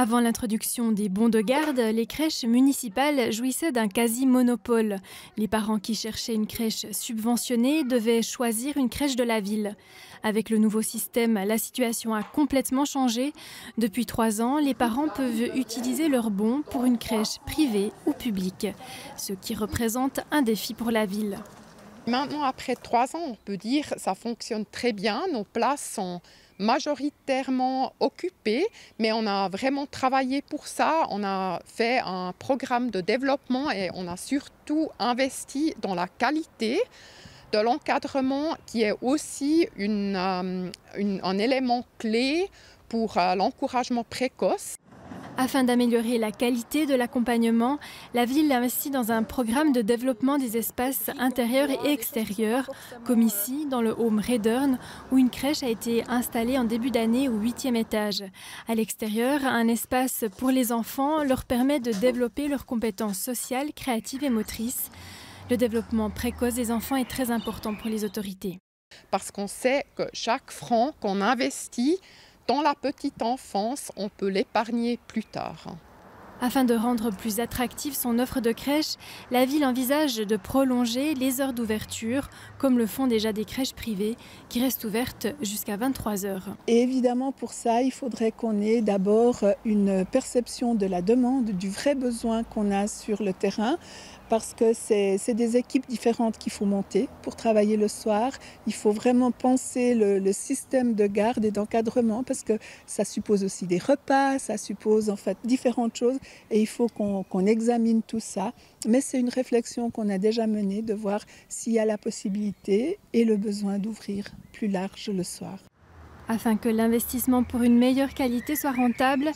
Avant l'introduction des bons de garde, les crèches municipales jouissaient d'un quasi-monopole. Les parents qui cherchaient une crèche subventionnée devaient choisir une crèche de la ville. Avec le nouveau système, la situation a complètement changé. Depuis 3 ans, les parents peuvent utiliser leurs bons pour une crèche privée ou publique, ce qui représente un défi pour la ville. Maintenant, après 3 ans, on peut dire que ça fonctionne très bien. Nos places sont majoritairement occupées, mais on a vraiment travaillé pour ça. On a fait un programme de développement et on a surtout investi dans la qualité de l'encadrement qui est aussi un élément clé pour l'encouragement précoce. Afin d'améliorer la qualité de l'accompagnement, la ville investit dans un programme de développement des espaces intérieurs et extérieurs, comme ici, dans le home Redern, où une crèche a été installée en début d'année au 8e étage. À l'extérieur, un espace pour les enfants leur permet de développer leurs compétences sociales, créatives et motrices. Le développement précoce des enfants est très important pour les autorités. Parce qu'on sait que chaque franc qu'on investit dans la petite enfance, on peut l'épargner plus tard. Afin de rendre plus attractive son offre de crèche, la ville envisage de prolonger les heures d'ouverture, comme le font déjà des crèches privées, qui restent ouvertes jusqu'à 23 heures. Et évidemment, pour ça, il faudrait qu'on ait d'abord une perception de la demande, du vrai besoin qu'on a sur le terrain, parce que c'est des équipes différentes qu'il faut monter pour travailler le soir. Il faut vraiment penser le système de garde et d'encadrement, parce que ça suppose aussi des repas, ça suppose en fait différentes choses, et il faut qu'on examine tout ça. Mais c'est une réflexion qu'on a déjà menée, de voir s'il y a la possibilité et le besoin d'ouvrir plus large le soir. Afin que l'investissement pour une meilleure qualité soit rentable,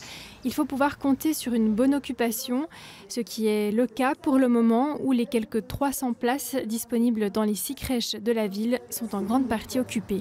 il faut pouvoir compter sur une bonne occupation, ce qui est le cas pour le moment où les quelques 300 places disponibles dans les 6 crèches de la ville sont en grande partie occupées.